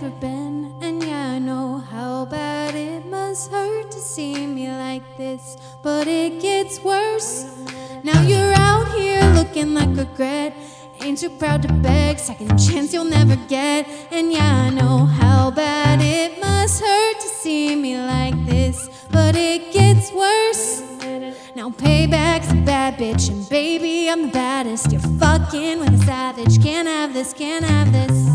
ever been. And yeah, I know how bad it must hurt to see me like this, but it gets worse. Now you're out here looking like regret. Ain't too proud to beg, second chance you'll never get. And yeah, I know how bad it must hurt to see me like this, but it gets worse. Now payback's a bad bitch, and baby, I'm the baddest. You're fucking with a savage, can't have this, can't have this.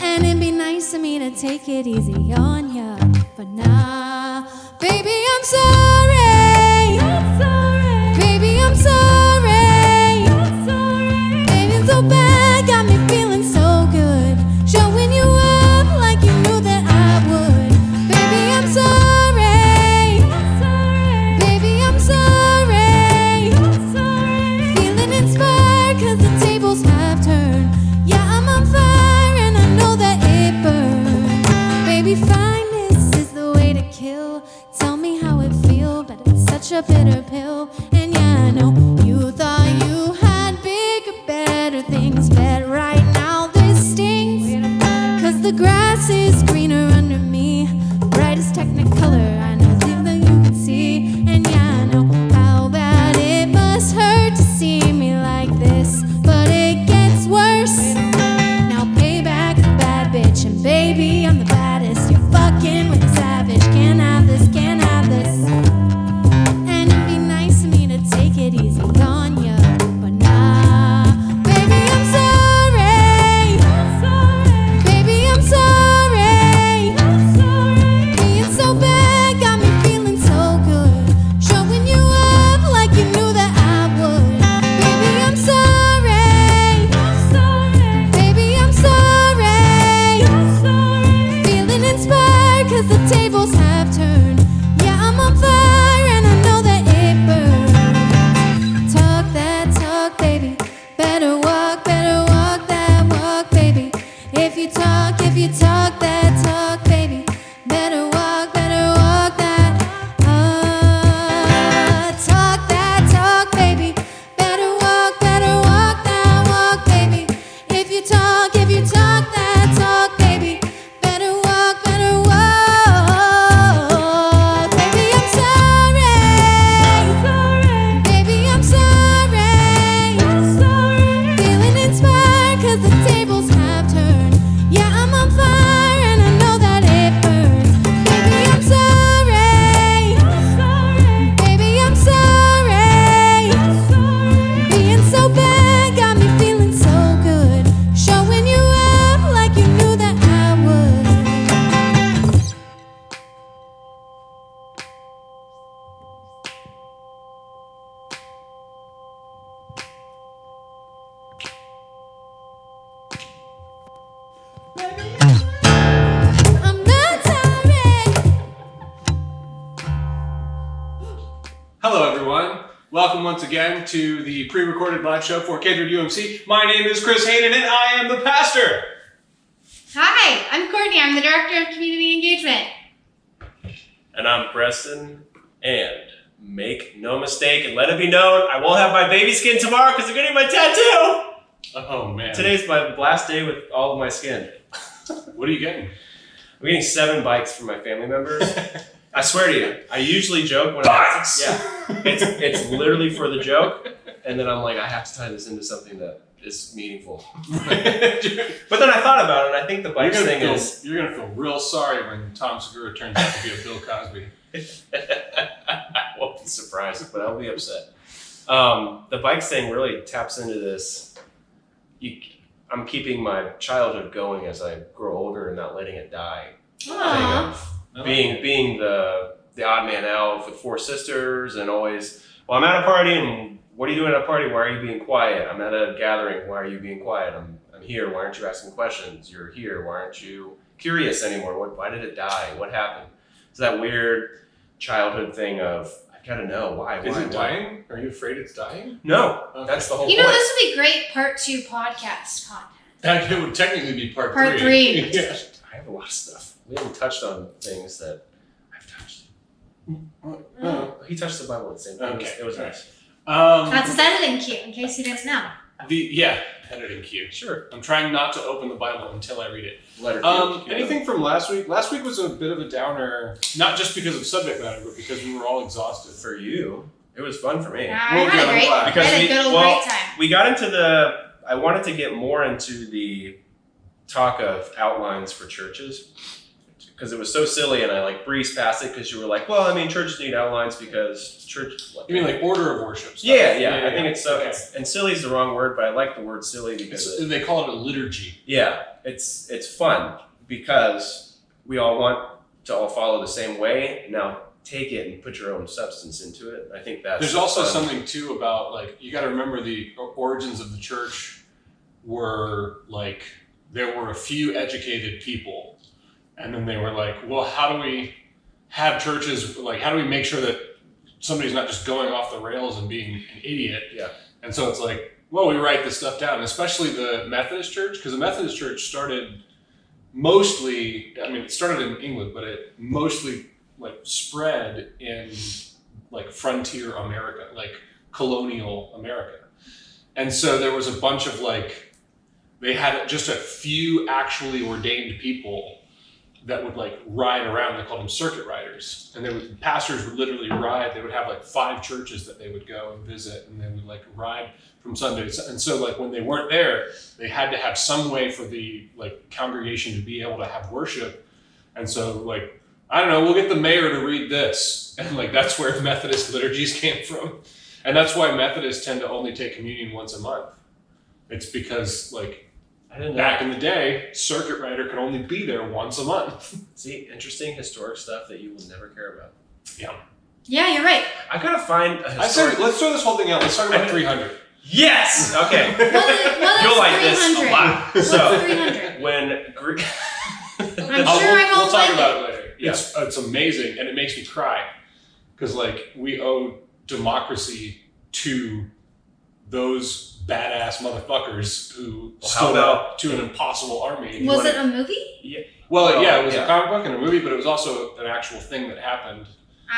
And it'd be nice of me to take it easy on ya, but nah, baby, I'm sorry. I'm sorry. Baby, I'm sorry. I'm sorry. Baby, it's so bad, got me feeling so good, showing you up like you knew that I would. Baby, I'm sorry. I'm sorry. Baby, I'm sorry. I'm sorry. Feeling inspired 'cause the tables have turned. Yeah, I'm on fire and I know that it burns. Baby, fineness is the way to kill. Tell me how it feels, but it's such a bitter pill. And yeah, I know you thought you had bigger, better things, but right now this stings. 'Cause the grass is greener under me, brightest technicolor I know that you can see. And yeah, I know how bad it must hurt to see me like this, but it gets worse. Now payback's a bad bitch, and baby, I'm the baddest. You're fucking with a savage, can't have this, can't have this. And it'd be nice of me to take it easy on ya, but nah, baby, I'm sorry. I'm sorry. Baby, I'm sorry. I'm sorry. Being so bad got me feeling so good, showing you up like you knew that I would. Baby, I'm sorry. I'm sorry. Baby, I'm sorry. I'm sorry. Feeling inspired 'cause the tables have turned. Yeah, I'm on fire and I know that it burns. Talk that talk, baby. Better walk that walk, baby. If you talk that talk, baby. Better walk that. Talk that talk, baby. Better walk that walk, baby. If you talk that talk, baby. Better walk. Baby, I'm sorry. I'm sorry. Baby, I'm sorry. I'm sorry. Feeling inspired 'cause the tables have turned. Yeah, I'm on fire and I know that it burns. Baby, I'm sorry. I'm sorry. Baby, I'm sorry. I'm sorry. Being so bad got me feeling so good, showing you up like you knew that I would. I'm not sorry. Hello, everyone. Welcome once again to the pre-recorded live show for Kindred UMC. My name is Chris Haden, and I am the pastor. Hi, I'm Courtney. I'm the Director of Community Engagement. And I'm Preston, and make no mistake and let it be known, I won't have my baby skin tomorrow because I'm getting my tattoo! Oh, man. Today's my last day with all of my skin. What are you getting? I'm getting 7 bikes from my family members. I swear to you, I usually joke when Bikes! it's literally for the joke, and then I'm like, I have to tie this into something that is meaningful. But then I thought about it, and I think the bikes thing is... You're going to feel real sorry when Tom Segura turns out to be a Bill Cosby. I won't be surprised, but I'll be upset. The bikes thing really taps into this. I'm keeping my childhood going as I grow older and not letting it die. Aww. Thing of being the odd man out with 4 sisters and always, well, I'm at a party and what are you doing at a party? Why are you being quiet? I'm at a gathering. Why are you being quiet? I'm here. Why aren't you asking questions? You're here. Why aren't you curious anymore? Why did it die? What happened? It's that weird childhood thing of, I gotta know why. Is it dying? Are you afraid it's dying? No, Okay. that's the whole You know, point. this would be great part 2 podcast content. That would technically be part Part 3. three. Yeah. I have a lot of stuff. We haven't touched on things that I've touched. Oh. He touched the Bible at the same time. Okay. It was nice. That's his editing cue, in case you didn't know. Editing cue. Sure. I'm trying not to open the Bible until I read it. Letter Q. Anything from last week? Last week was a bit of a downer, not just because of subject matter, but because we were all exhausted. For you, it was fun for me. I had a great time. We got into I wanted to get more into the talk of outlines for churches because it was so silly, and I like breezed past it because you were like, well, I mean, churches need outlines because church. You mean like order of worship stuff? Yeah. I think it's so. Okay. And silly is the wrong word, but I like the word silly because they call it a liturgy. Yeah, it's fun because we all want to all follow the same way. Now take it and put your own substance into it. I think that's. There's also something too about like you got to remember the origins of the church were like there were a few educated people. And then they were like, well, how do we have churches, like, how do we make sure that somebody's not just going off the rails and being an idiot? Yeah. And so it's like, well, we write this stuff down, especially the Methodist Church, because the Methodist Church started mostly, I mean, it started in England, but it mostly, like, spread in, like, frontier America, like, colonial America. And so there was a bunch of, like, they had just a few actually ordained people that would like ride around. They called them circuit riders, and pastors would literally ride. They would have like 5 churches that they would go and visit, and they would like ride from Sunday. And so like when they weren't there, they had to have some way for the like congregation to be able to have worship. And so like I don't know, we'll get the mayor to read this, and like that's where Methodist liturgies came from, and that's why Methodists tend to only take communion once a month. It's because like. Back in the day, circuit rider could only be there once a month. See, interesting historic stuff that you will never care about. Yeah. Yeah, you're right. I gotta find a historic... I said, let's throw this whole thing out. Let's talk about 300. Yes! Okay. You'll like this a lot. What's So, 300? when... I'm sure I won't won't talk like about it later. Yeah. It's amazing, and it makes me cry. Because, like, we owe democracy to those badass motherfuckers who stood up to an impossible army. Was it a movie? Yeah. Well, yeah, it was a comic book and a movie, but it was also an actual thing that happened.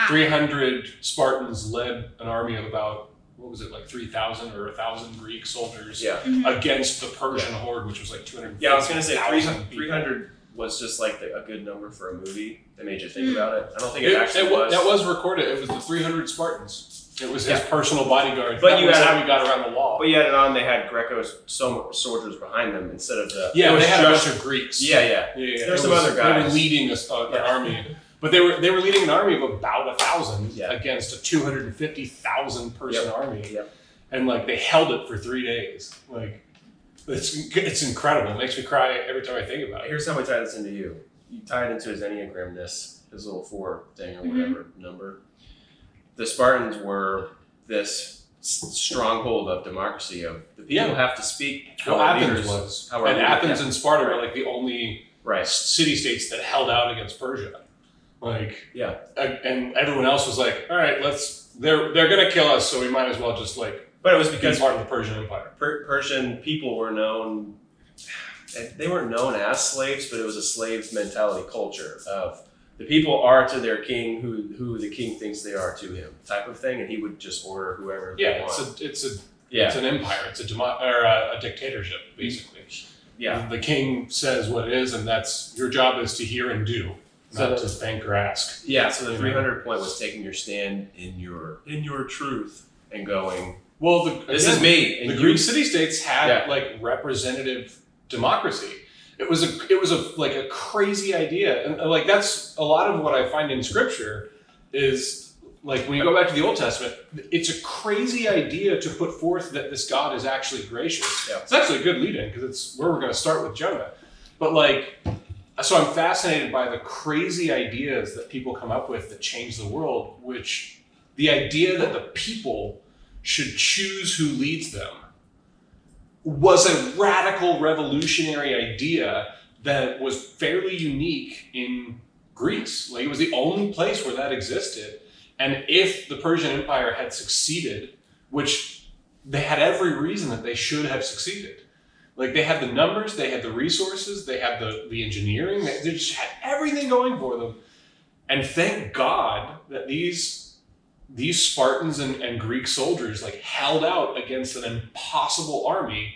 300 Spartans led an army of about, what was it, like 3,000 or 1,000 Greek soldiers against the Persian horde, which was like 200. Yeah, I was going to say 300 was just like a good number for a movie that made you think about it. I don't think it actually was. That was recorded. It was the 300 Spartans. It was his personal bodyguard. But that was how he got around the wall. But you had it on, they had Greco soldiers behind them instead of the... Yeah, they had a bunch of Greeks. Yeah. There's some other guys. They were leading an army. But they were leading an army of about 1,000 against a 250,000 person army. Yep. And like they held it for 3 days. Like it's incredible. It makes me cry every time I think about it. Here's how we tie this into you. You tie it into his Enneagramness, his little 4 thing or whatever number. The Spartans were this stronghold of democracy. Of the people have to speak. Well, Athens was, and Athens and Sparta were like the only city-states that held out against Persia. Like, and everyone else was like, all right, they're gonna kill us, so we might as well just like. But it was because part of the Persian Empire. Persian people were known. They weren't known as slaves, but it was a slave mentality culture of. The people are to their king who the king thinks they are to him, type of thing, and he would just order whoever they want. It's an empire. It's a dictatorship, basically. Yeah. The king says what it is, and that's your job is to hear and do, not to think or ask. Yeah. So the 300 point was taking your stand in your truth and going. Well, this is me. The Greek city-states had like representative democracy. It was a crazy idea, and like that's a lot of what I find in Scripture is like when you go back to the Old Testament, it's a crazy idea to put forth that this God is actually gracious. Yeah. It's actually a good lead-in because it's where we're going to start with Jonah. But like, so I'm fascinated by the crazy ideas that people come up with that change the world. Which the idea that the people should choose who leads them. Was a radical revolutionary idea that was fairly unique in Greece. Like it was the only place where that existed. And if the Persian Empire had succeeded, which they had every reason that they should have succeeded. Like they had the numbers, they had the resources, they had the engineering, they just had everything going for them. And thank God that these these Spartans and Greek soldiers like held out against an impossible army.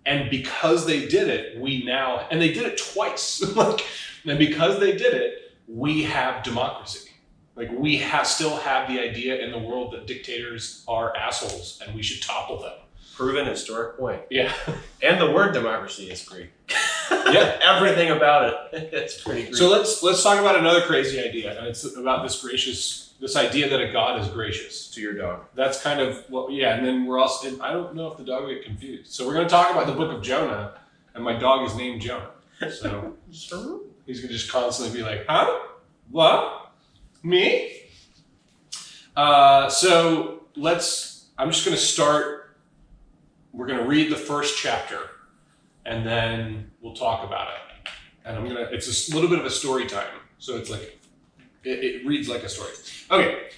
And because they did it, and they did it twice, and because they did it, we have democracy. Like still have the idea in the world that dictators are assholes and we should topple them. Proven historic point. Yeah. And the word democracy is Greek. Yeah. Everything about it. It's pretty Greek. So let's talk about another crazy idea. And it's about this idea that a God is gracious. To your dog. That's kind of and then we're also, I don't know if the dog will get confused. So we're going to talk about the book of Jonah, and my dog is named Jonah. So he's going to just constantly be like, huh? What? Me? So I'm just going to start. We're going to read the first chapter, and then we'll talk about it. And it's a little bit of a story time. So it's like, it reads like a story. Okay.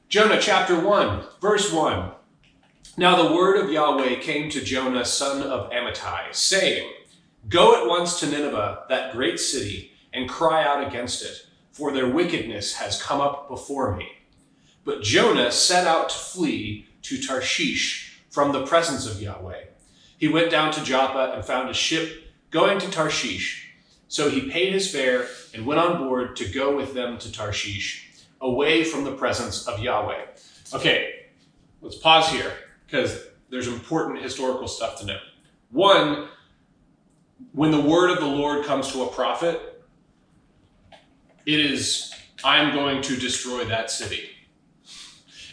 Jonah chapter 1, verse 1. Now the word of Yahweh came to Jonah, son of Amittai, saying, Go at once to Nineveh, that great city, and cry out against it, for their wickedness has come up before me. But Jonah set out to flee to Tarshish from the presence of Yahweh. He went down to Joppa and found a ship going to Tarshish. So he paid his fare and went on board to go with them to Tarshish, away from the presence of Yahweh. Okay, let's pause here because there's important historical stuff to know. One, when the word of the Lord comes to a prophet, it is, I'm going to destroy that city.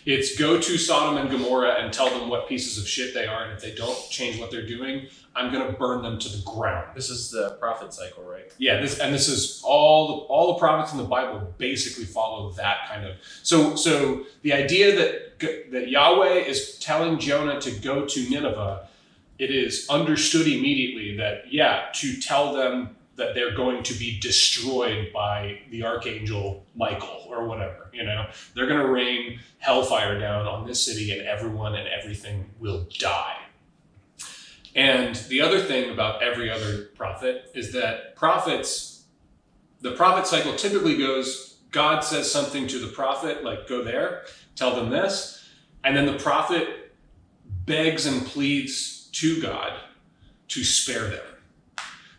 It's go to Sodom and Gomorrah and tell them what pieces of shit they are, and if they don't change what they're doing, I'm going to burn them to the ground. This is the prophet cycle, right? Yeah, this is all the prophets in the Bible basically follow that kind of. So the idea that Yahweh is telling Jonah to go to Nineveh, it is understood immediately that to tell them that they're going to be destroyed by the archangel Michael or whatever, they're going to rain hellfire down on this city and everyone and everything will die. And the other thing about every other prophet is that the prophet cycle typically goes, God says something to the prophet, like go there, tell them this. And then the prophet begs and pleads to God to spare them.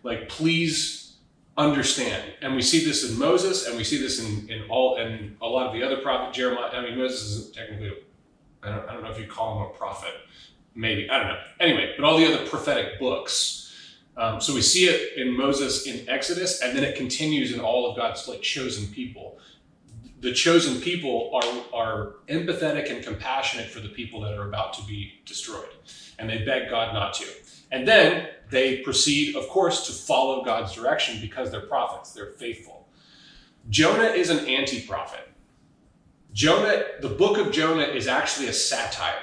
Like, please understand. And we see this in Moses, and we see this in a lot of the other prophets. Jeremiah. I mean, Moses isn't technically. I don't know if you call him a prophet. Maybe, I don't know. Anyway, but all the other prophetic books. So we see it in Moses in Exodus, and then it continues in all of God's chosen people. The chosen people are empathetic and compassionate for the people that are about to be destroyed, and they beg God not to. And then they proceed, of course, to follow God's direction because they're prophets, they're faithful. Jonah is an anti-prophet. The book of Jonah is actually a satire.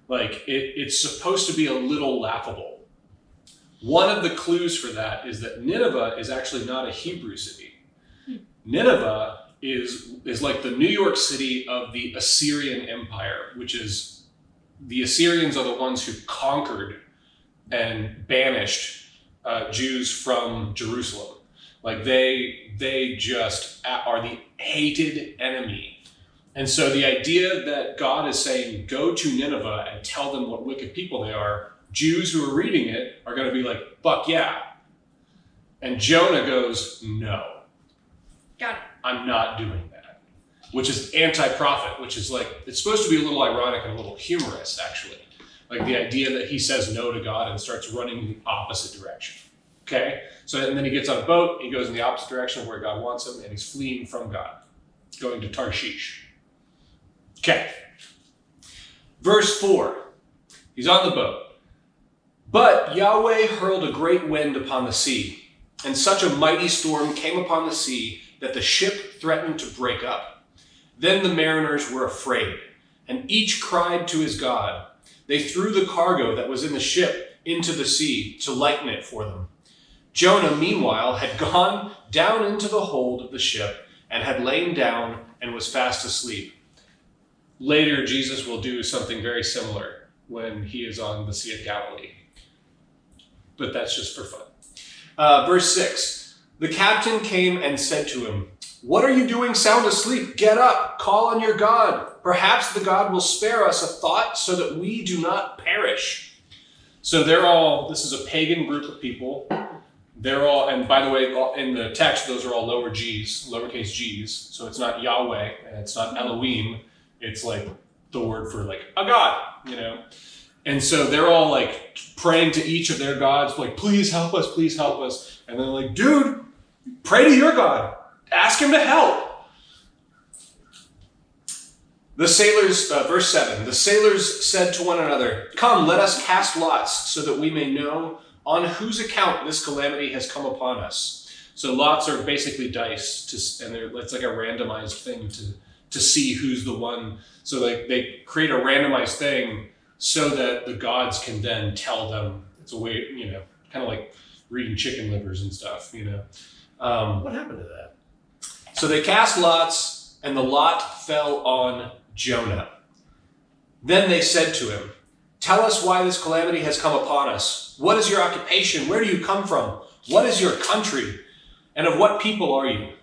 It's supposed to be a little laughable. One of the clues for that is that Nineveh is actually not a Hebrew city. Nineveh is like the New York City of the Assyrian Empire, which is the Assyrians are the ones who conquered and banished Jews from Jerusalem. They just are the hated enemy. And so the idea that God is saying, go to Nineveh and tell them what wicked people they are, Jews who are reading it are going to be like, fuck yeah. And Jonah goes, no. Got it. I'm not doing that. Which is AntiProphet, which is it's supposed to be a little ironic and a little humorous, actually. The idea that he says no to God and starts running in the opposite direction. Okay? And then he gets on a boat, he goes in the opposite direction of where God wants him, and he's fleeing from God, going to Tarshish. Okay. Verse 4. He's on the boat. But Yahweh hurled a great wind upon the sea, and such a mighty storm came upon the sea that the ship threatened to break up. Then the mariners were afraid, and each cried to his God. They threw the cargo that was in the ship into the sea to lighten it for them. Jonah, meanwhile, had gone down into the hold of the ship and had lain down and was fast asleep. Later, Jesus will do something very similar when he is on the Sea of Galilee. But that's just for fun. Verse 6. The captain came and said to him, "What are you doing sound asleep? Get up, call on your God. Perhaps the God will spare us a thought so that we do not perish." So this is a pagan group of people. They're all, and by the way, in the text, those are all lowercase g's. So it's not Yahweh and it's not Elohim. It's like the word for like a God, you know? And so they're all like praying to each of their gods, like, please help us, please help us. And they're like, dude, pray to your God. Ask him to help. The sailors, verse 7, the sailors said to one another, "Come, let us cast lots so that we may know on whose account this calamity has come upon us." So lots are basically dice, and it's like a randomized thing to see who's the one. So they create a randomized thing so that the gods can then tell them. It's a way, you know, kind of like reading chicken livers and stuff, you know. What happened to that? So they cast lots, and the lot fell on Jonah. Then they said to him, "Tell us why this calamity has come upon us. What is your occupation? Where do you come from? What is your country? And of what people are you?"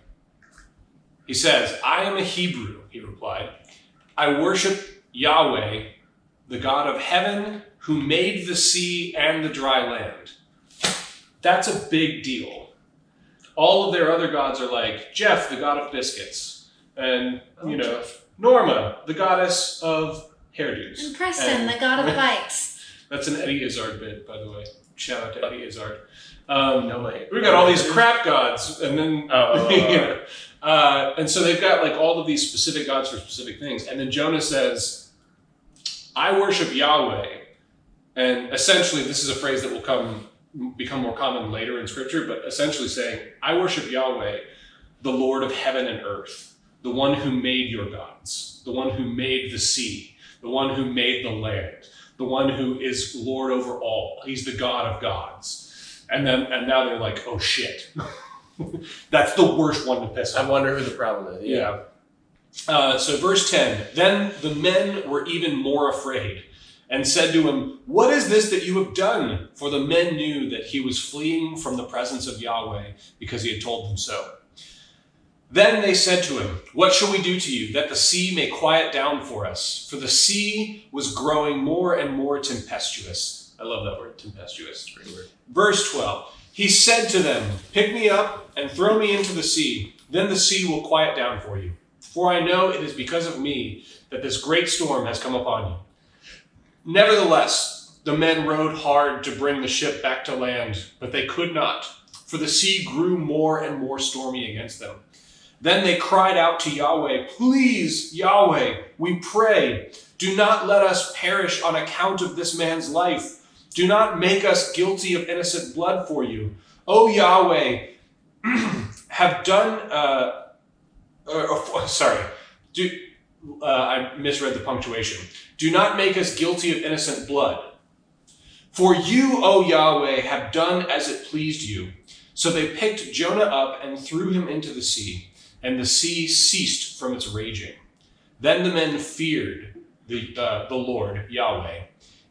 He says, "I am a Hebrew," he replied. "I worship Yahweh, the God of heaven, who made the sea and the dry land." That's a big deal. All of their other gods are like Jeff, the god of biscuits, and Jeff. Norma, the goddess of hairdos, and Preston, the god of bikes. That's an Eddie Izzard bit, by the way. Shout out to Eddie Izzard. No, we got all these crap gods, and then and so they've got like all of these specific gods for specific things. And then Jonah says, "I worship Yahweh," and essentially this is a phrase that will become more common later in Scripture, but essentially saying, "I worship Yahweh, the Lord of heaven and earth, the one who made your gods, the one who made the sea, the one who made the land, the one who is Lord over all. He's the God of gods." And now they're like, "Oh shit." That's the worst one to piss off. I wonder who the problem is. Yeah. So verse 10, "Then the men were even more afraid and said to him, 'What is this that you have done?' For the men knew that he was fleeing from the presence of Yahweh because he had told them so. Then they said to him, 'What shall we do to you that the sea may quiet down for us?' For the sea was growing more and more tempestuous." I love that word, tempestuous. Great word. Verse 12, "He said to them, 'Pick me up and throw me into the sea. Then the sea will quiet down for you. For I know it is because of me that this great storm has come upon you.' Nevertheless, the men rowed hard to bring the ship back to land, but they could not, for the sea grew more and more stormy against them. Then they cried out to Yahweh, 'Please, Yahweh, we pray, do not let us perish on account of this man's life. Do not make us guilty of innocent blood for you. O Yahweh, have done..." I misread the punctuation. "Do not make us guilty of innocent blood. For you, O Yahweh, have done as it pleased you." So they picked Jonah up and threw him into the sea, and the sea ceased from its raging. Then the men feared the Lord, Yahweh,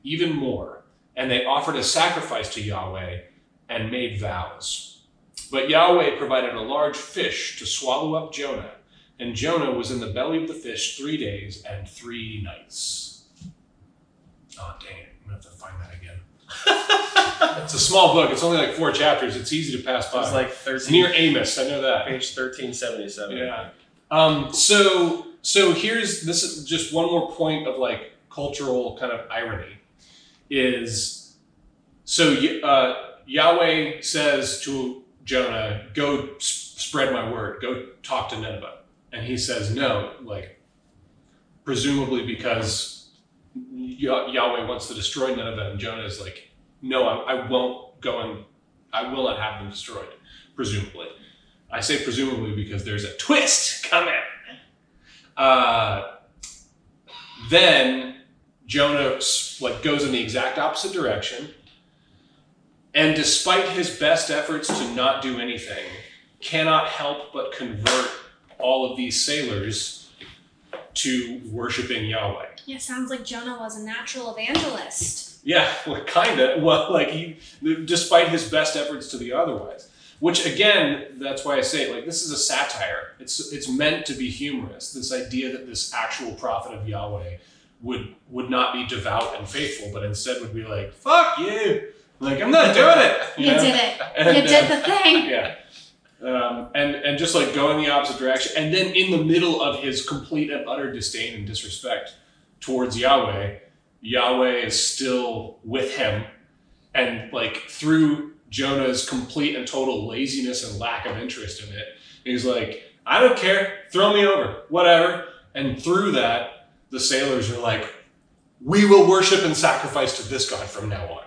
even more, and they offered a sacrifice to Yahweh and made vows. But Yahweh provided a large fish to swallow up Jonah, and Jonah was in the belly of the fish 3 days and 3 nights. Oh, dang it. I'm going to have to find that again. It's a small book. It's only like 4 chapters. It's easy to pass by. It's like 13. It's near Amos. I know that. Page 1377. Yeah. So this is just one more point of like cultural kind of irony is, so Yahweh says to Jonah, "Go spread my word, go talk to Nineveh." And he says no, like presumably because Yahweh wants to destroy Nineveh, and Jonah is like, "No, I won't go, and I will not have them destroyed." Presumably. I say presumably because there's a twist coming. Then Jonah goes in the exact opposite direction, and despite his best efforts to not do anything, cannot help but convert all of these sailors to worshiping Yahweh. Yeah, sounds like Jonah was a natural evangelist. Yeah, well, kind of. Well, like despite his best efforts to the otherwise. Which again, that's why I say like this is a satire. It's meant to be humorous. This idea that this actual prophet of Yahweh would not be devout and faithful, but instead would be like, fuck you. Like, I'm not doing it. You did it. You did the thing. Yeah. And just like go in the opposite direction. And then in the middle of his complete and utter disdain and disrespect towards Yahweh, Yahweh is still with him. And like through Jonah's complete and total laziness and lack of interest in it, he's like, I don't care. Throw me over. Whatever. And through that, the sailors are like, we will worship and sacrifice to this God from now on.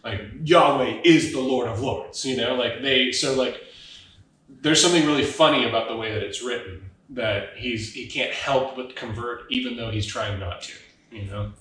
Like Yahweh is the Lord of Lords, you know, like there's something really funny about the way that it's written, that he can't help but convert even though he's trying not to, you know?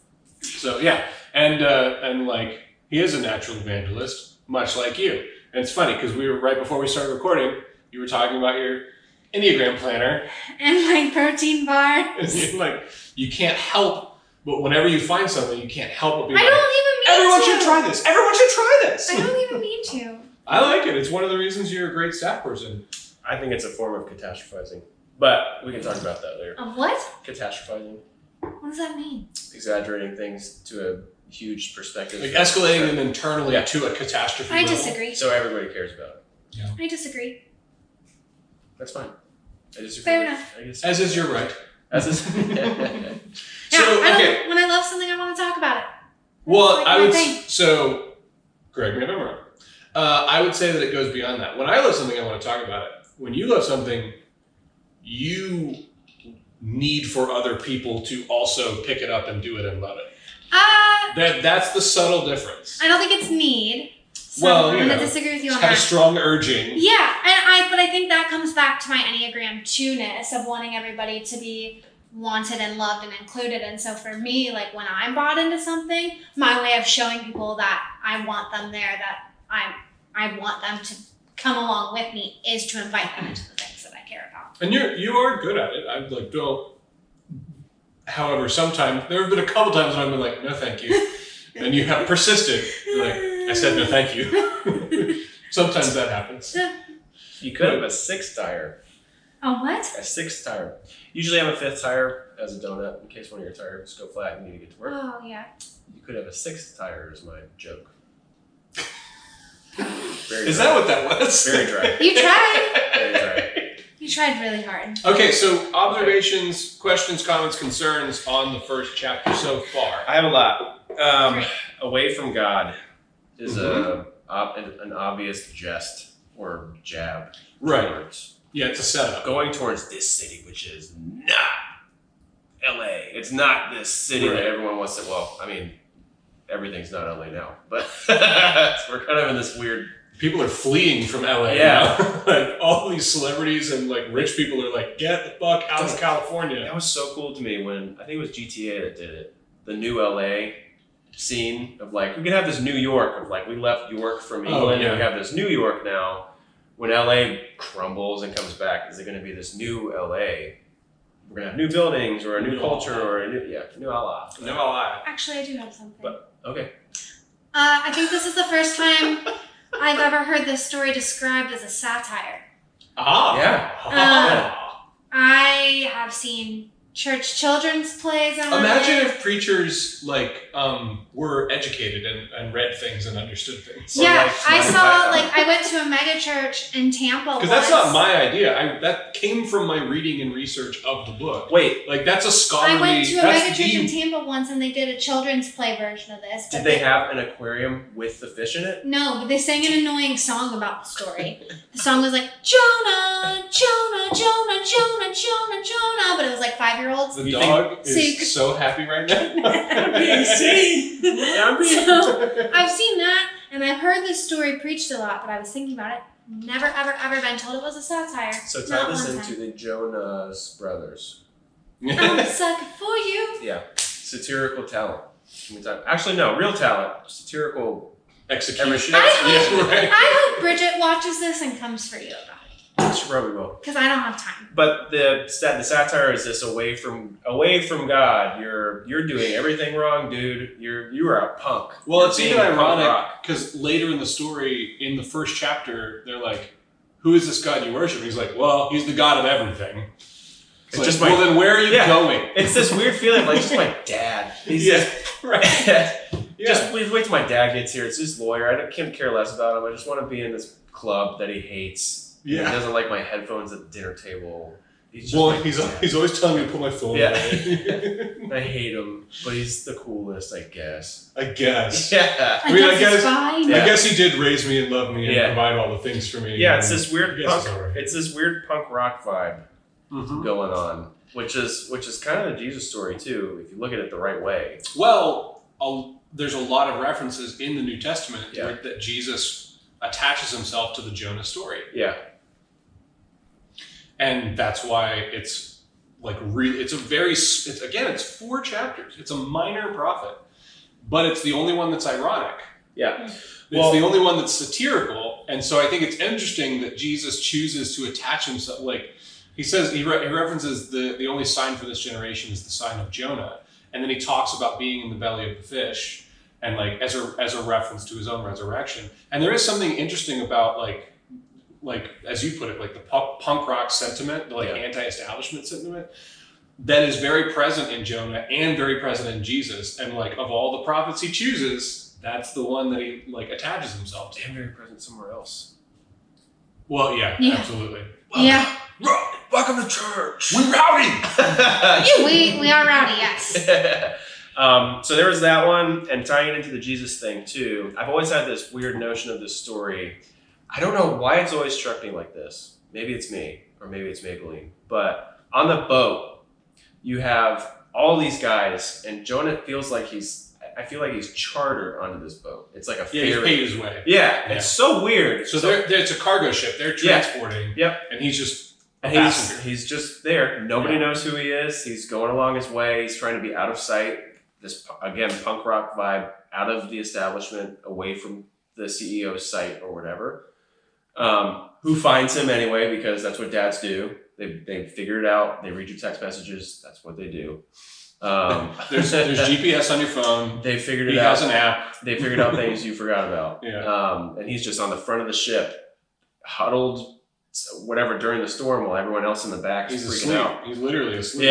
So yeah. And like, he is a natural evangelist, much like you. And it's funny because we were right before we started recording, you were talking about your Enneagram planner. And my protein bar. Like, you can't help, but whenever you find something, you can't help but be I like, don't even mean everyone to. should try this. Everyone should try this. I don't even mean to. I like it. It's one of the reasons you're a great staff person. I think it's a form of catastrophizing. But we can talk about that later. Of what? Catastrophizing. What does that mean? Exaggerating things to a huge perspective. Like escalating them internally to a catastrophe I level. disagree. So everybody cares about it. Yeah. I disagree. That's fine. I disagree. Fair enough. I guess. As is your right. As is. So, when I love something, I want to talk about it. Well, like I my would, thing. so, correct me if I'm wrong. I would say that it goes beyond that. When I love something, I want to talk about it. When you love something, you need for other people to also pick it up and do it and love it. That's the subtle difference. I don't think it's need. So Well, I'm you gonna know, disagree with you It's on got a that. strong urging. Yeah, but I think that comes back to my Enneagram 2-ness of wanting everybody to be wanted and loved and included. And so for me, like when I'm bought into something, my way of showing people that I want them there, that I want them to come along with me, is to invite them into the things that I care about. And you are good at it. I like don't. However, sometimes there have been a couple times when I've been like, no, thank you, and you have persisted. You're like, I said no, thank you. Sometimes that happens. You could have a 6th tire. Oh, what? A 6th tire. Usually I'm a 5th tire as a donut in case one of your tires go flat and you need to get to work. Oh, yeah. You could have a 6th tire is my joke. Is that what that was? Very dry. You tried. Very dry. You tried really hard. Okay, so observations, questions, comments, concerns on the first chapter so far. I have a lot. Away from God is an obvious jest or jab. Right. Towards Yeah, it's a setup. going towards this city, which is not LA. It's not this city that everyone wants to. Well, I mean, everything's not LA now, but we're kind of in this weird. People are fleeing from LA. Yeah. Now. Like all these celebrities and like rich people are like, get the fuck out of California. That was so cool to me when I think it was GTA that did it. The new LA scene of like we can have this New York of like we left York from England and we have this New York now. When LA crumbles and comes back, is it going to be this new LA? We're going to have new buildings or a new culture or a new LA. No lie. Actually, I do have something. But okay. I think this is the first time I've ever heard this story described as a satire. Yeah. I have seen church children's plays on Imagine if preachers like were educated and read things and understood things. Yeah, I went to a mega church in Tampa. Because that's not my idea. That came from my reading and research of the book. Wait, like that's a scholarly. I went to a mega church in Tampa once, and they did a children's play version of this. Did they have an aquarium with the fish in it? No, but they sang an annoying song about the story. The song was like Jonah, Jonah, Jonah, Jonah, Jonah, Jonah, but it was like 5-year-olds. The dog is so happy right now. Being seen. So I've seen that, and I've heard this story preached a lot, but I was thinking about it. Never, ever, ever been told it was a satire. So tie this into the Jonah's brothers. I'm a sucker for you. Yeah, satirical talent. Actually, no, real talent. Satirical execution. I hope Bridget watches this and comes for you about it. She probably will. Because I don't have time. But the satire is this away from God. You're doing everything wrong, dude. You are a punk. Well, it's even ironic because later in the story, in the first chapter, they're like, who is this God you worship? And he's like, well, he's the God of everything. It's like, just well, then where are you going? It's this weird feeling of like, just my dad. Right. Just wait till my dad gets here. It's his lawyer. I can't care less about him. I just want to be in this club that he hates. Yeah. He doesn't like my headphones at the dinner table. He's always telling me to put my phone away. I hate him, but he's the coolest, I guess. I guess. Yeah. I guess fine. I guess he did raise me and love me and Yeah. provide all the things for me. Yeah, it's this weird punk. Right. It's this weird punk rock vibe going on, which is kind of the Jesus story too, if you look at it the right way. Well, there's a lot of references in the New Testament that Jesus attaches himself to the Jonah story. Yeah. And that's why it's like it's 4 chapters. It's a minor prophet, but it's the only one that's ironic. Yeah. It's the only one that's satirical. And so I think it's interesting that Jesus chooses to attach himself. Like he says, he references the only sign for this generation is the sign of Jonah. And then he talks about being in the belly of the fish and like as a reference to his own resurrection. And there is something interesting about like as you put it, like the punk rock sentiment, the anti-establishment sentiment, that is very present in Jonah and very present in Jesus. And like of all the prophets he chooses, that's the one that he like attaches himself to. And very present somewhere else. Well, yeah. Absolutely. Welcome to church. We're rowdy. We are rowdy, yes. So there was that one, and tying it into the Jesus thing too. I've always had this weird notion of this story. I don't know why it's always struck me like this. Maybe it's me, or maybe it's Maybelline. But on the boat, you have all these guys, and Jonah feels like I feel like he's chartered onto this boat. It's like a ferry. He's paid his way. Yeah, it's so weird. So it's a cargo ship. They're transporting. Yep. And he's just he's just there. Nobody knows who he is. He's going along his way. He's trying to be out of sight. This, again, punk rock vibe, out of the establishment, away from the CEO's site or whatever. Who finds him anyway, because that's what dads do. They figure it out. They read your text messages. That's what they do. There's GPS on your phone. They figured it out. He has an app. They figured out things you forgot about. Yeah. And he's just on the front of the ship, huddled, whatever, during the storm, while everyone else in the back is freaking asleep. out. He's literally asleep.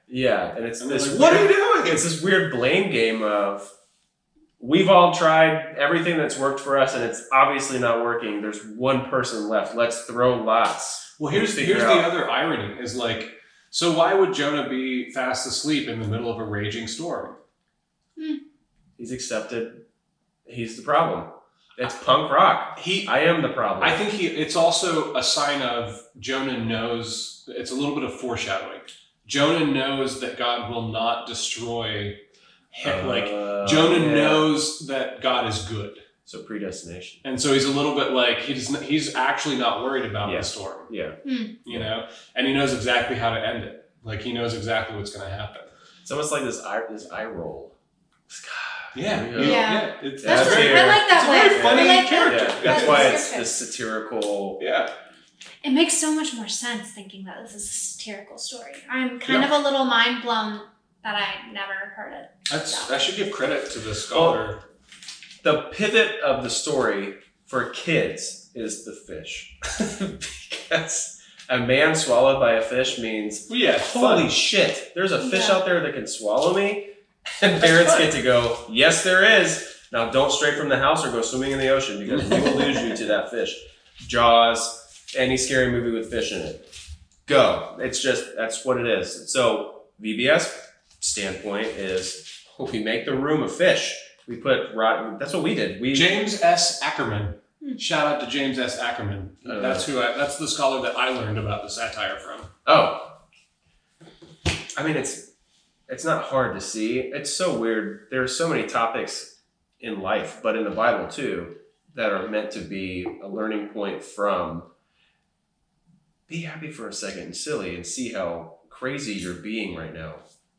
Yeah. And it's this. Like, what are you doing? It's this weird blame game of, we've all tried everything that's worked for us, and it's obviously not working. There's one person left. Let's throw lots. Well, here's the other irony is like, so why would Jonah be fast asleep in the middle of a raging storm? He's accepted. He's the problem. It's punk rock. I am the problem. I think it's also a sign of Jonah knows, it's a little bit of foreshadowing. Jonah knows that God will not destroy him. Jonah knows that God is good. So predestination. And so he's a little bit like, he's actually not worried about the storm. Yeah. You know? And he knows exactly how to end it. Like he knows exactly what's going to happen. It's almost like this eye roll. Yeah. I like that It's a way. very funny character. Yeah. That's why it's this satirical. Yeah. It makes so much more sense thinking that this is a satirical story. I'm kind of a little mind blown that I never heard it. I should give credit to the scholar. The pivot of the story for kids is the fish. Because a man swallowed by a fish means, holy shit, there's a fish out there that can swallow me? And parents get to go, yes, there is. Now don't stray from the house or go swimming in the ocean because we will lose you to that fish. Jaws, any scary movie with fish in it. Go. It's just, that's what it is. So VBS standpoint is we make the room a fish. We put that's what we did. James S. Ackerman. Shout out to James S. Ackerman. That's the scholar that I learned about the satire from. Oh. I mean, it's not hard to see. It's so weird. There are so many topics in life, but in the Bible too, that are meant to be a learning point from be happy for a second and silly and see how crazy you're being right now.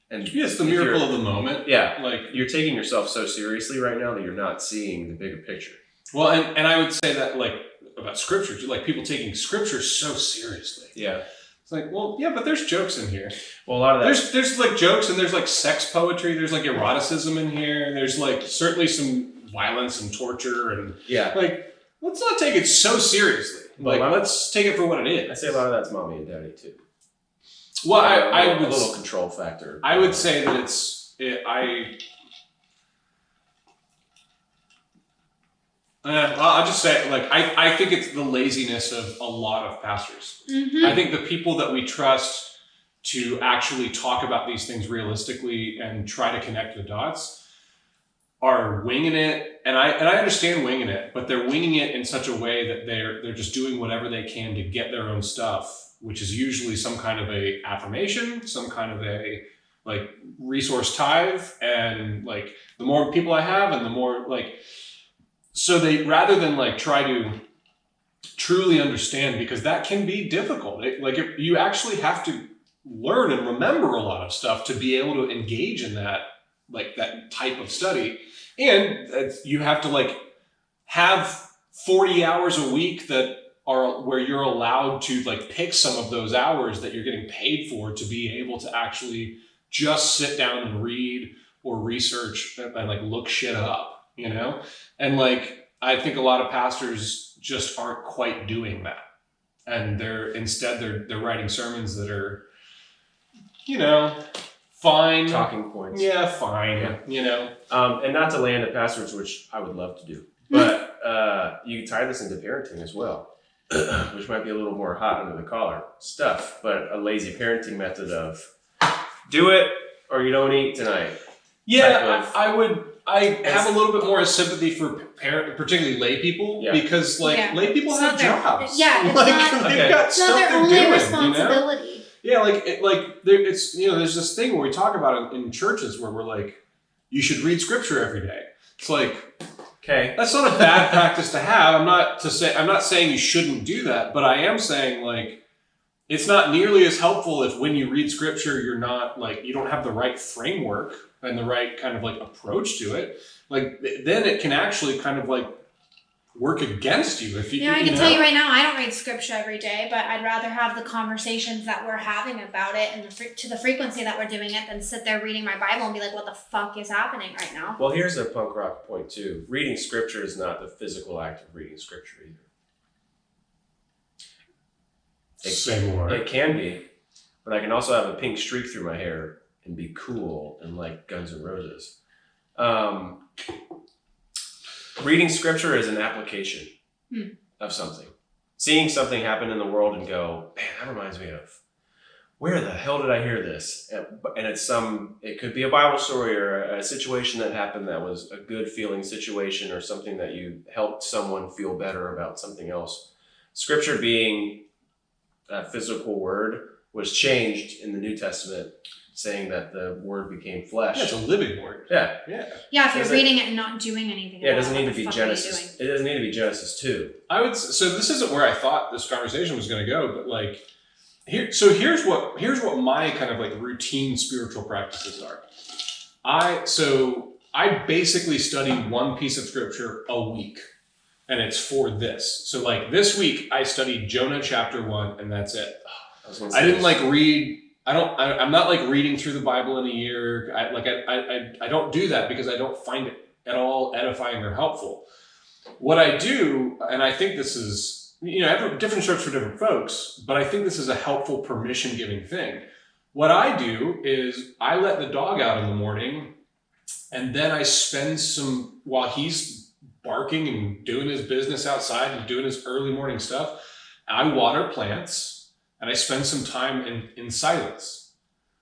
And it's the miracle of the moment. Yeah. Like you're taking yourself so seriously right now that you're not seeing the bigger picture. Well, and I would say that like about scripture, like people taking scripture so seriously. Yeah. It's like, well, yeah, but there's jokes in here. Well, a lot of that. There's like jokes and there's like sex poetry. There's like eroticism in here. There's like certainly some violence and torture and like, let's not take it so seriously. like, let's take it for what it is. I say a lot of that's mommy and daddy too. Well, I would a little control factor. I would say that I'll just say, like, I think it's the laziness of a lot of pastors. I think the people that we trust to actually talk about these things realistically and try to connect the dots are winging it. And I understand winging it, but they're winging it in such a way that they're just doing whatever they can to get their own stuff, which is usually some kind of a affirmation, some kind of a like resource tithe, and like the more people I have and the more like, so they, rather than like try to truly understand, because that can be difficult. You actually have to learn and remember a lot of stuff to be able to engage in that, like that type of study. And you have to like have 40 hours a week that are where you're allowed to like pick some of those hours that you're getting paid for to be able to actually just sit down and read or research and like look shit up, you know? And like, I think a lot of pastors just aren't quite doing that. And they're writing sermons that are, you know, fine. Talking points. Yeah, fine. Yeah. You know? And not to land at pastors, which I would love to do, but you tie this into parenting as well, which might be a little more hot under the collar stuff, but a lazy parenting method of do it or you don't eat tonight. Yeah, I have a little bit more sympathy for particularly lay people, because like lay people have jobs. Yeah, it's like, not, they've got it's stuff not their they're only doing, responsibility. You know? Yeah, it's you know, there's this thing where we talk about it in churches where we're like, you should read scripture every day. It's like, okay, that's not a bad practice to have. I'm not saying you shouldn't do that, but I am saying like, it's not nearly as helpful if when you read scripture, you're not like, you don't have the right framework and the right kind of like approach to it. Like then it can actually kind of like work against you if you. Yeah, I can tell you right now, I don't read scripture every day, but I'd rather have the conversations that we're having about it and to the frequency that we're doing it than sit there reading my Bible and be like, what the fuck is happening right now? Well, here's a punk rock point too. Reading scripture is not the physical act of reading scripture either. Say more. It can be, but I can also have a pink streak through my hair and be cool and like Guns N' Roses. Reading scripture is an application of something. Seeing something happen in the world and go, man, that reminds me of, where the hell did I hear this? And it could be a Bible story or a situation that happened that was a good feeling situation or something that you helped someone feel better about something else. Scripture being a physical word was changed in the New Testament, saying that the word became flesh. Yeah, it's a living word. Yeah. Yeah, if you're reading it and not doing anything. Yeah, it doesn't need to be Genesis. It doesn't need to be Genesis 2. So this isn't where I thought this conversation was going to go, but like here's what my kind of like routine spiritual practices are. I basically study one piece of scripture a week. And it's for this. So like this week I studied Jonah chapter 1 and that's it. I didn't like read. I'm not like reading through the Bible in a year. I don't do that because I don't find it at all edifying or helpful. What I do, and I think this is, you know, different strokes for different folks, but I think this is a helpful permission giving thing. What I do is I let the dog out in the morning and then I spend while he's barking and doing his business outside and doing his early morning stuff, I water plants and I spend some time in silence.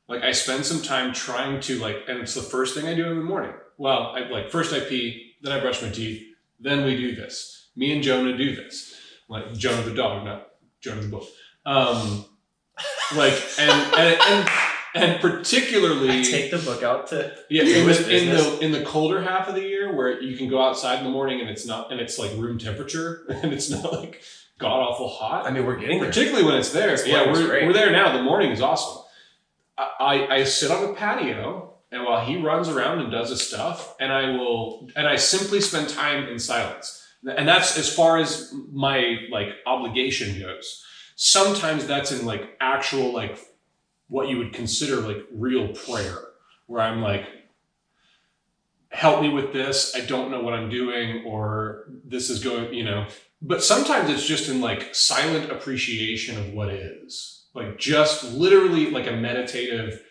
Like I spend some time trying to and it's the first thing I do in the morning. Well, first I pee, then I brush my teeth, then we do this. Me and Jonah do this. Like Jonah the dog, not Jonah the book. And particularly, I take the book out to in the colder half of the year where you can go outside in the morning and it's like room temperature and it's not like god awful hot. I mean, we're getting there. Particularly when it's there. We're there now. The morning is awesome. I sit on the patio and while he runs around and does his stuff, and I simply spend time in silence. And that's as far as my obligation goes. Sometimes that's in actual what you would consider real prayer, where I'm help me with this. I don't know what I'm doing, or this is going, but sometimes it's just in like silent appreciation of what is, like just literally like a meditative,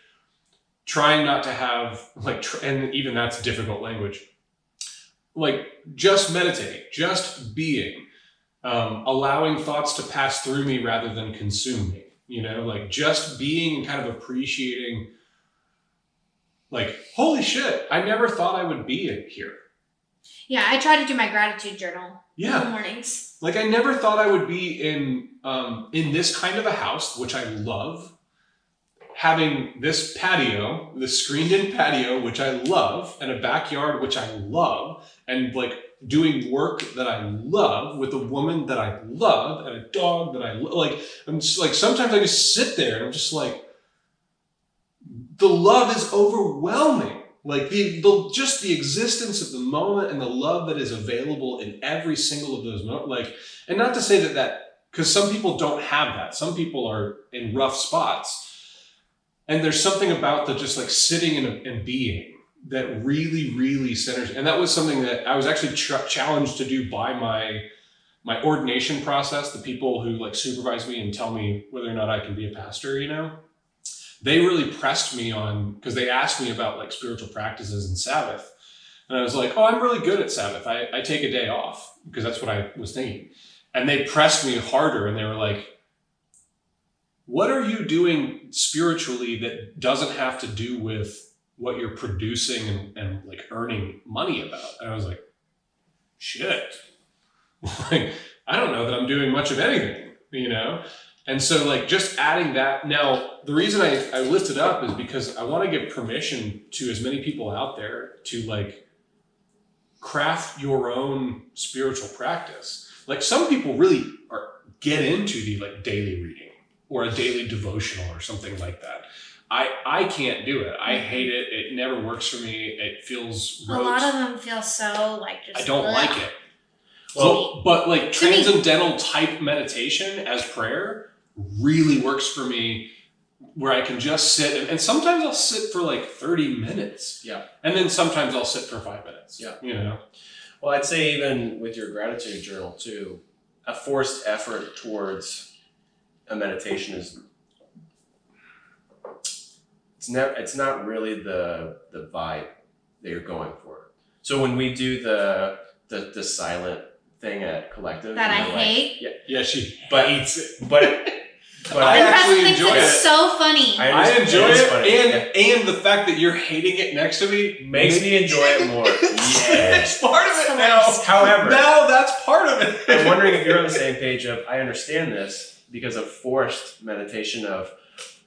trying not to have like, and even that's difficult language, like just meditating, just being, allowing thoughts to pass through me rather than consume me, like just being and kind of appreciating, like, holy shit, I never thought I would be in here. Yeah, I try to do my gratitude journal in the mornings. Like I never thought I would be in this kind of a house, which I love, having this patio, this screened-in patio, which I love, and a backyard, which I love, and like doing work that I love with a woman that I love and a dog that I love. Like I'm just like sometimes I just sit there and I'm just like, the love is overwhelming. Like just the existence of the moment and the love that is available in every single of those moments. Like, and not to say that because some people don't have that. Some people are in rough spots, and there's something about the just like sitting and being that really, really centers. And that was something that I was actually challenged to do by my ordination process. The people who like supervise me and tell me whether or not I can be a pastor, they really pressed me on, because they asked me about like spiritual practices and Sabbath. And I was like, oh, I'm really good at Sabbath. I take a day off, because that's what I was thinking. And they pressed me harder, and they were like, what are you doing spiritually that doesn't have to do with what you're producing and like earning money about? And I was like, shit. Like, I don't know that I'm doing much of anything, And so like just adding that. Now, the reason I lift it up is because I want to give permission to as many people out there to like craft your own spiritual practice. Like some people really get into the like daily reading or a daily devotional or something like that. I can't do it. I hate it. It never works for me. It feels rote. A lot of them feel so like just. I don't like it. Well, but like transcendental type meditation as prayer really works for me, where I can just sit and sometimes I'll sit for like 30 minutes. Yeah. And then sometimes I'll sit for 5 minutes. Yeah. Well, I'd say even with your gratitude journal too, a forced effort towards a meditation is it's not really the vibe that you're going for. So when we do the silent thing at Collective that I hate. Yeah, she hates it. But I actually enjoy it. It's so funny. I enjoy it, and the fact that you're hating it next to me makes me enjoy it more. Yeah. It's part of it now. However, now that's part of it. I'm wondering if you're on the same page of, I understand this because of forced meditation of,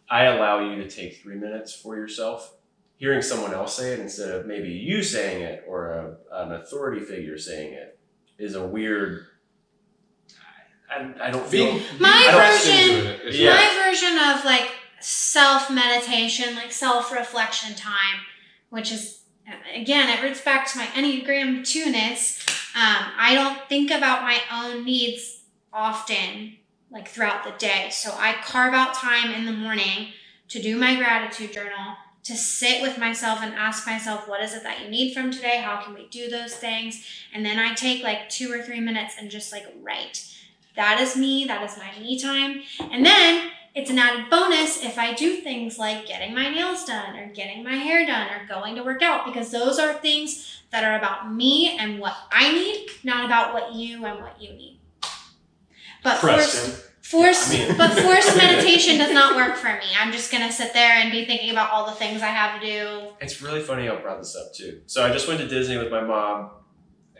I allow you to take 3 minutes for yourself. Hearing someone else say it instead of maybe you saying it or an authority figure saying it is a weird. I don't feel my version of like self meditation, like self reflection time, which is again, it roots back to my Enneagram 2-ness. I don't think about my own needs often, like throughout the day. So I carve out time in the morning to do my gratitude journal, to sit with myself and ask myself, what is it that you need from today? How can we do those things? And then I take like 2 or 3 minutes and just like write. That is me. That is my me time. And then it's an added bonus if I do things like getting my nails done or getting my hair done or going to work out, because those are things that are about me and what I need, not about what you and what you need. But forced meditation does not work for me. I'm just going to sit there and be thinking about all the things I have to do. It's really funny how I brought this up too. So I just went to Disney with my mom,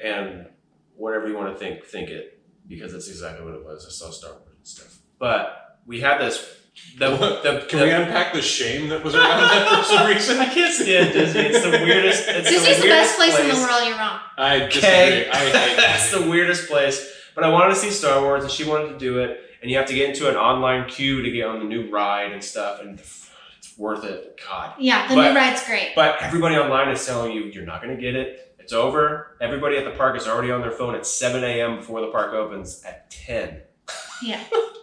and whatever you want to think it. Because that's exactly what it was. I saw Star Wars and stuff. But we had this. Can we unpack the shame that was around that for some reason? I can't stand Disney. It's the weirdest. Disney's the best place in the world. You're wrong. I disagree. I hate That's the weirdest place. But I wanted to see Star Wars, and she wanted to do it. And you have to get into an online queue to get on the new ride and stuff. And it's worth it. God. Yeah, new ride's great. But everybody online is telling you you're not going to get it. It's over. Everybody at the park is already on their phone at 7 a.m. before the park opens at 10. Yeah.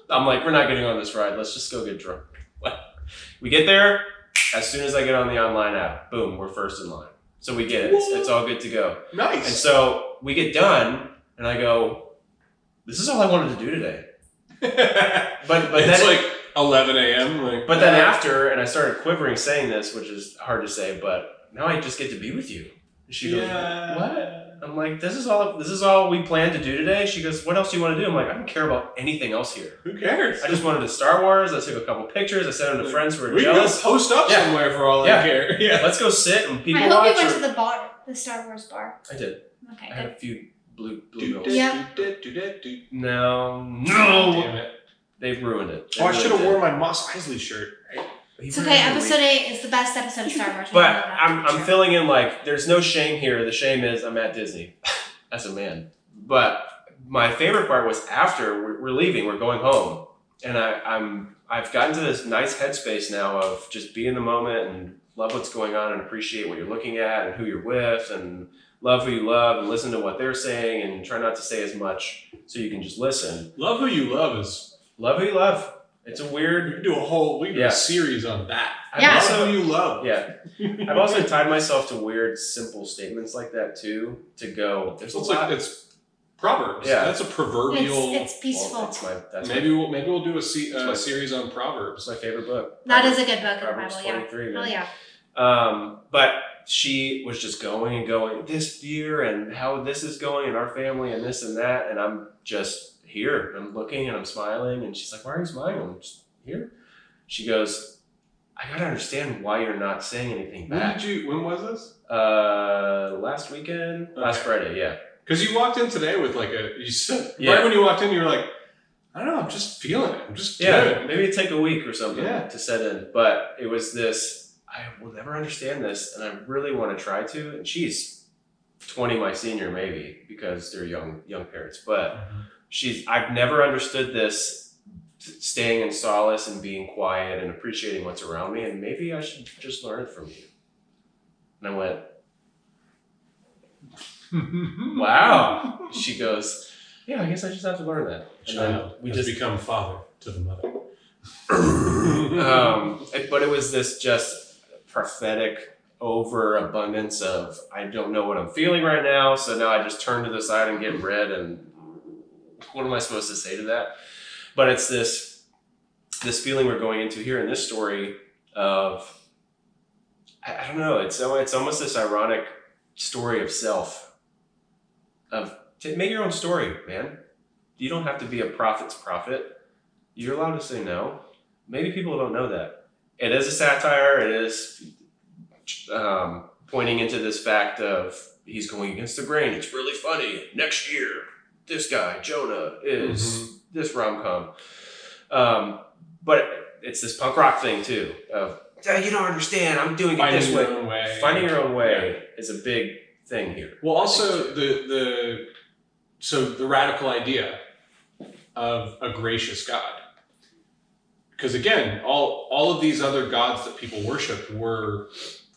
I'm like, we're not getting on this ride. Let's just go get drunk. We get there. As soon as I get on the online app, boom, we're first in line. So we get it. It's all good to go. Nice. And so we get done, and I go, this is all I wanted to do today. But it's then, like 11 a.m. But then after, and I started quivering saying this, which is hard to say, but now I just get to be with you. And she goes, what? I'm like, this is all we planned to do today. She goes, what else do you want to do? I'm like, I don't care about anything else here. Who cares? I just wanted to Star Wars. I took a couple pictures. I sent them to friends who were we jealous. We can post up somewhere for all I care. Yeah. Let's go sit and people I hope watch. you went to the bar, the Star Wars bar. I did. Okay, I had a few blue bills. Yeah. No. Damn it. They've ruined it. I should have worn my Mos Eisley shirt. It's okay. Episode 8 is the best episode of Star Wars. But I'm filling in like there's no shame here. The shame is I'm at Disney as a man. But my favorite part was after we're leaving, we're going home, and I've gotten to this nice headspace now of just be in the moment and love what's going on and appreciate what you're looking at and who you're with and love who you love and listen to what they're saying and try not to say as much so you can just listen. Love who you love is love who you love. It's a weird. We can do a series on that. Yeah. Love who you love. Yeah. I've also tied myself to weird, simple statements like that too. To go. There's it's Proverbs. Yeah. That's a proverbial. It's peaceful. Maybe we'll do a series on Proverbs. It's my favorite book. That is a good book of the Proverbs Bible. 23, Yeah. man. Oh yeah. But she was just going and going this year and how this is going in our family and this and that, and I'm just here. I'm looking and I'm smiling, and she's like, "Why are you smiling?" I'm just here. She goes, "I gotta understand why you're not saying anything back." When was this? Last weekend, last Friday, yeah. Because you walked in today with like right when you walked in, you were like, I don't know, I'm just feeling it. I'm just good. Maybe it'd take a week or something to set in. But it was this, I will never understand this, and I really want to try to. And she's 20 my senior maybe, because they're young parents. But I've never understood this, staying in solace and being quiet and appreciating what's around me, and maybe I should just learn it from you. And I went, wow. She goes, yeah, I guess I just have to learn that. And Child we just become father to the mother. But it was this just prophetic overabundance of, I don't know what I'm feeling right now, so now I just turn to the side and get red, and what am I supposed to say to that? But it's this feeling we're going into here in this story of, I don't know, it's almost this ironic story of self. Make your own story, man. You don't have to be a prophet's prophet. You're allowed to say no. Maybe people don't know that. It is a satire. It is pointing into this fact of he's going against the grain. It's really funny. Next year, this guy, Jonah, is this rom-com. But it's this punk rock thing, too, of, you don't understand. I'm doing it this way. Finding your own way is a big thing here. Well, also the radical idea of a gracious God, because again, all of these other gods that people worship were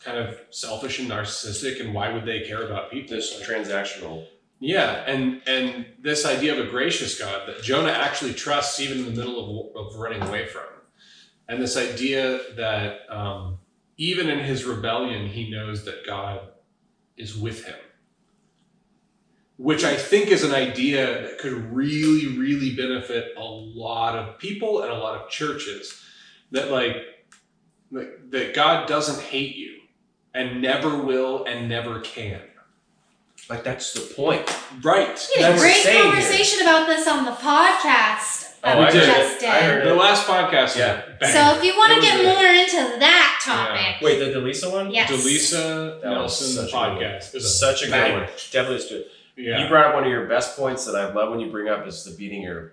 kind of selfish and narcissistic, and why would they care about people? This transactional. Yeah, and this idea of a gracious God that Jonah actually trusts even in the middle of running away from, and this idea that even in his rebellion, he knows that God is with him, which I think is an idea that could really, really benefit a lot of people and a lot of churches. That that God doesn't hate you, and never will, and never can. Like, that's the point, right? We had a great conversation about this on the podcast. I did. I heard the last podcast. Yeah. So if you want to get more into that topic, wait, the Delisa one? Yes. Delisa Nelson podcast is such a good one. Definitely is good. Yeah. You brought up one of your best points that I love when you bring up is the beating your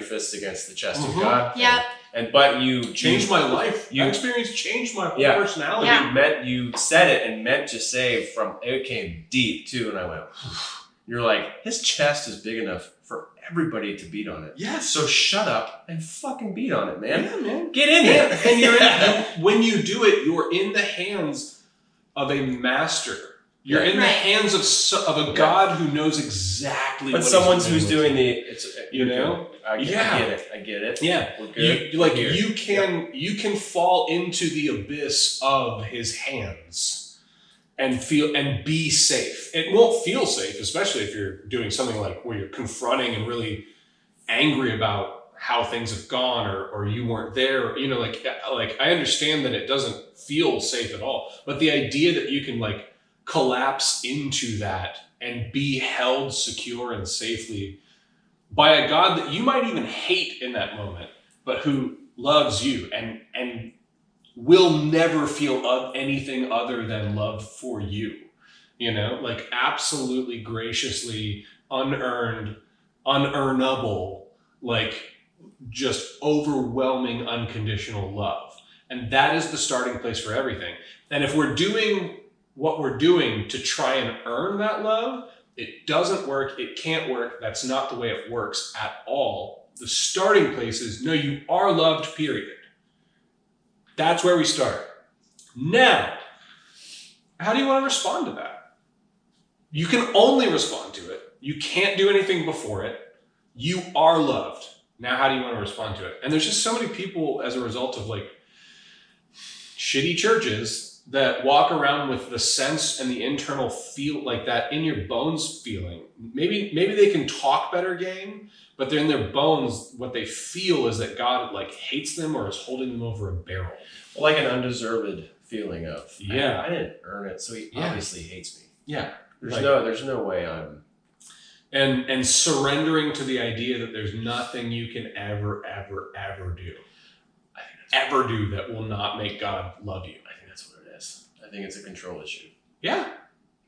fists against the chest of God. Yeah. But you changed my life. That experience changed my whole personality. Yeah. You said it and meant to say it came deep too, and I went, you're like, his chest is big enough for everybody to beat on it. Yes. So shut up and fucking beat on it, man. Yeah, man. Get in here. And you're when you do it, you're in the hands of a master. You're in the hands of a God who knows exactly what he's doing. But someone who's doing I get it. Yeah. You can fall into the abyss of his hands and be safe. It won't feel safe, especially if you're doing something like where you're confronting and really angry about how things have gone or you weren't there, you know, like I understand that it doesn't feel safe at all, but the idea that you can like collapse into that and be held secure and safely by a God that you might even hate in that moment, but who loves you and will never feel anything other than love for you, you know, like absolutely graciously unearned, unearnable, like just overwhelming unconditional love. And that is the starting place for everything. And if we're doing what we're doing to try and earn that love, it doesn't work. It can't work. That's not the way it works at all. The starting place is, no, you are loved, period. That's where we start. Now, how do you want to respond to that? You can only respond to it. You can't do anything before it. You are loved. Now, how do you want to respond to it? And there's just so many people as a result of like shitty churches that walk around with the sense and the internal feel, like that in your bones feeling. Maybe they can talk better game, but they're in their bones. What they feel is that God like hates them or is holding them over a barrel. Like an undeserved feeling of, yeah, I didn't earn it, so he obviously hates me. Yeah. There's no way I'm. And surrendering to the idea that there's nothing you can ever do. Ever do that will not make God love you. I think that's what it is. I think it's a control issue. Yeah.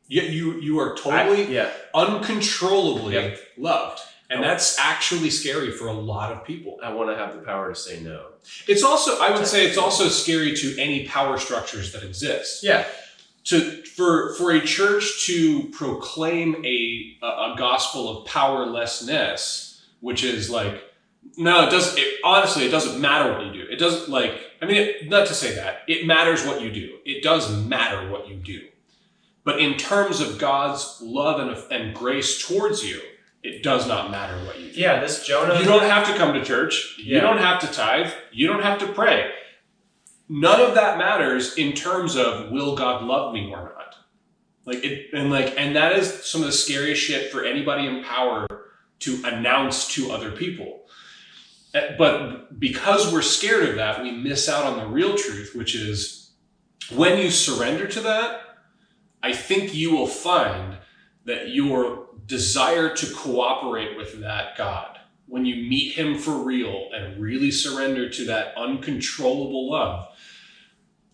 You are totally uncontrollably loved. And that's actually scary for a lot of people. I want to have the power to say no. It's also, I would say it's also scary to any power structures that exist. Yeah. For a church to proclaim a gospel of powerlessness, which is like, no, it doesn't matter what you do. It doesn't not to say that. It matters what you do. It does matter what you do. But in terms of God's love and grace towards you, it does not matter what you do. Yeah, this Jonah. You don't have to come to church. You don't have to tithe. You don't have to pray. None of that matters in terms of will God love me or not. And that is some of the scariest shit for anybody in power to announce to other people. But because we're scared of that, we miss out on the real truth, which is when you surrender to that, I think you will find that your desire to cooperate with that God, when you meet him for real and really surrender to that uncontrollable love,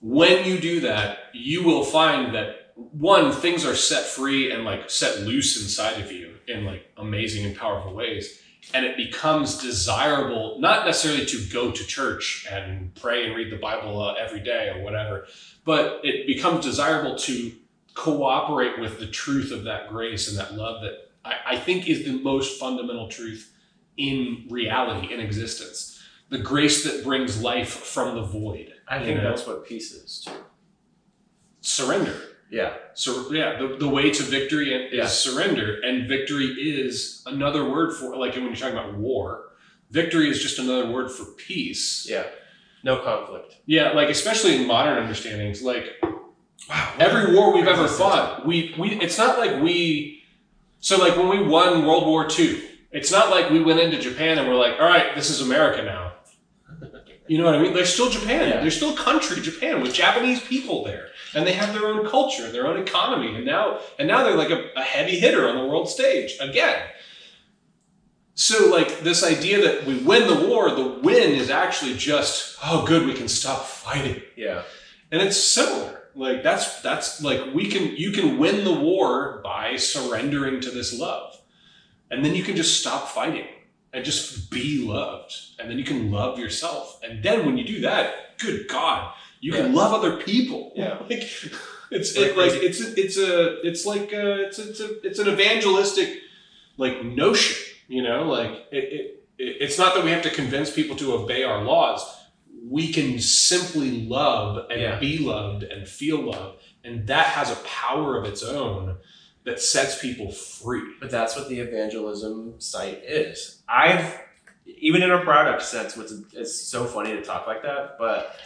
when you do that, you will find that one, things are set free and like set loose inside of you in like amazing and powerful ways. And it becomes desirable, not necessarily to go to church and pray and read the Bible every day or whatever, but it becomes desirable to cooperate with the truth of that grace and that love that I think is the most fundamental truth in reality, in existence. The grace that brings life from the void. I think that's what peace is too. Surrender. Yeah. So the way to victory is surrender, and victory is another word for, like when you're talking about war, victory is just another word for peace. Yeah. No conflict. Yeah, like especially in modern understandings, like wow, every war we've ever fought, it's not like so like when we won World War II, it's not like we went into Japan and we're like, all right, this is America now. You know what I mean? They're still Japan. Yeah. They're still country Japan with Japanese people there. And they have their own culture, their own economy. And now they're like a heavy hitter on the world stage again. So like this idea that we win the war, the win is actually just, oh good, we can stop fighting. Yeah. And it's similar. Like that's like you can win the war by surrendering to this love. And then you can just stop fighting and just be loved. And then you can love yourself. And then when you do that, good God, you can love other people. Yeah. Like it's an evangelistic like notion, you know, like it's not that we have to convince people to obey our laws. We can simply love and be loved and feel loved. And that has a power of its own that sets people free. But that's what the evangelism site is. Even in a product sense, it's so funny to talk like that, but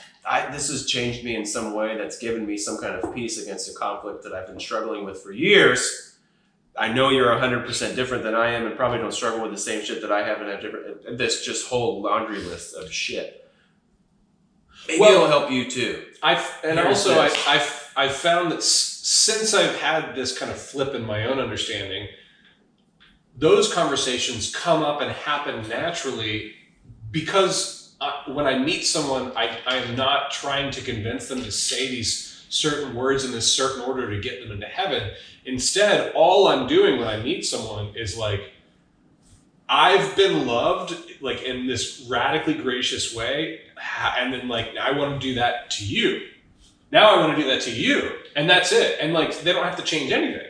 this has changed me in some way that's given me some kind of peace against a conflict that I've been struggling with for years. I know you're 100% different than I am and probably don't struggle with the same shit that I have and have different, this just whole laundry list of shit. Maybe it'll help you too. I've found that since I've had this kind of flip in my own understanding, those conversations come up and happen naturally because when I meet someone, I am not trying to convince them to say these certain words in this certain order to get them into heaven. Instead, all I'm doing when I meet someone is like, I've been loved like in this radically gracious way, and then like I want to do that to you. Now I want to do that to you, and that's it. And like they don't have to change anything.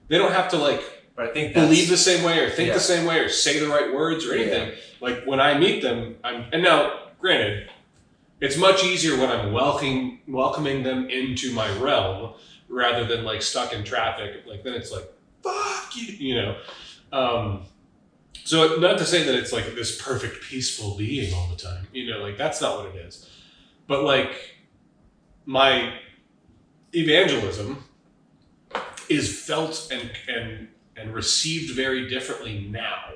They don't have to like believe the same way or think the same way or say the right words or anything. Like when I meet them, and now granted, it's much easier when I'm welcoming them into my realm rather than like stuck in traffic. Like then it's like fuck you, you know. So not to say that it's like this perfect peaceful being all the time, you know, like that's not what it is. But like my evangelism is felt and received very differently now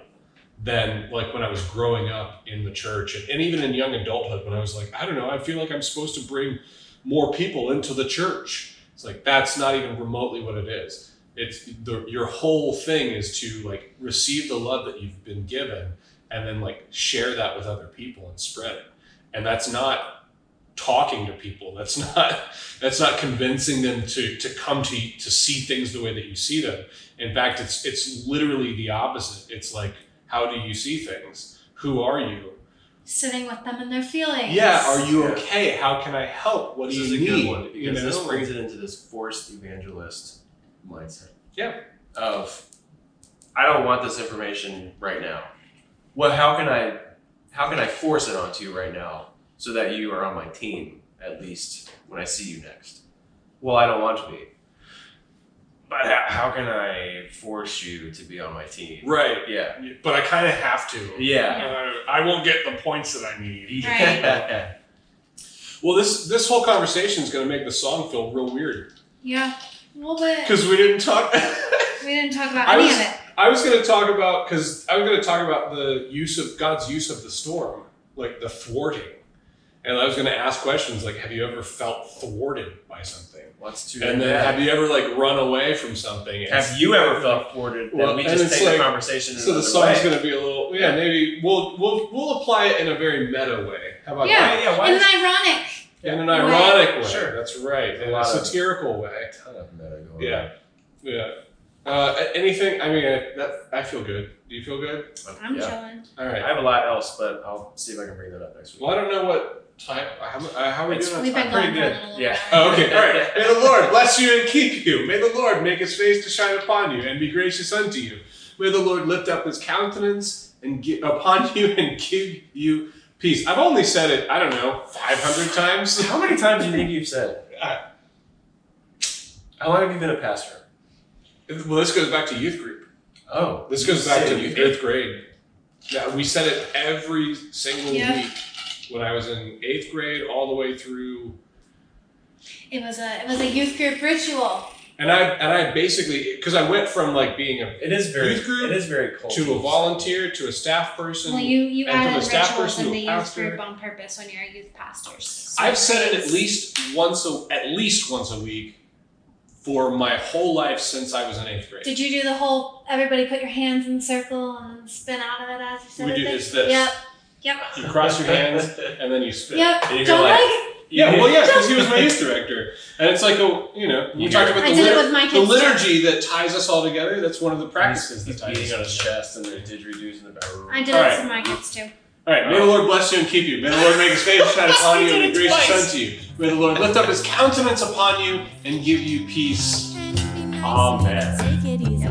than like when I was growing up in the church and even in young adulthood when I was like, I don't know, I feel like I'm supposed to bring more people into the church. It's like, that's not even remotely what it is. It's your whole thing is to like receive the love that you've been given and then like share that with other people and spread it. And that's not talking to people. That's not convincing them to come to see things the way that you see them. In fact, it's literally the opposite. It's like, how do you see things? Who are you? Sitting with them and their feelings. Yeah, are you okay? How can I help? What do you need? This is a good one because you know? this brings it into this forced evangelist mindset. Yeah. Of, I don't want this information right now. Well, how can I force it onto you right now so that you are on my team at least when I see you next? Well, I don't want to be. But how can I force you to be on my team? Right. Yeah. But I kind of have to. Yeah. I won't get the points that I need. Right. Well, this whole conversation is going to make the song feel real weird. Yeah. A little bit. Because we didn't talk. We didn't talk about any of it. I was going to talk about the use of God's use of the storm, like the thwarting, and I was going to ask questions like, have you ever felt thwarted by something? And then have you ever like run away from something? Have you ever felt thwarted? Well, we just take the conversation. So the song's going to be a little maybe we'll apply it in a very meta way. How about that? Yeah, in an ironic. In an ironic way. Sure. That's right. In a satirical way. A ton of meta going on. Yeah. Anything? I mean, I feel good. Do you feel good? I'm chilling. All right. I have a lot else, but I'll see if I can bring that up next week. Well, I don't know what time. How are we doing on We've time? been going Pretty good. for a little Yeah. while. Oh, okay. All right. May the Lord bless you and keep you. May the Lord make his face to shine upon you and be gracious unto you. May the Lord lift up his countenance and upon you and give you peace. I've only said it, I don't know, 500 times. How many times do you think you've said it? How long have you been a pastor? Well, this goes back to youth group. Oh. This goes back to 8th grade. Yeah, we said it every single week when I was in 8th grade all the way through. It was a youth group ritual. And I basically, because I went from like being a youth group to a volunteer to a staff person. Well, you and added from a staff rituals person in to the a youth pastor. group on purpose when you're a youth pastor. I've said it at least once a week for my whole life since I was in 8th grade. Did you do the whole everybody put your hands in a circle and spin out of it as you said it? We do this. Yep. You cross your hands and then you spin. Yep. And John like, Mike? yeah, well, yes, because he was my youth director. And it's like, we talked about the liturgy that ties us all together. That's one of the practices that ties us beating on his chest and the didgeridoos in the back. I did it for my kids too. All right, may the Lord bless you and keep you. May the Lord make his face shine upon you and be gracious unto you. May the Lord lift up his countenance upon you and give you peace. Amen. Take it easy.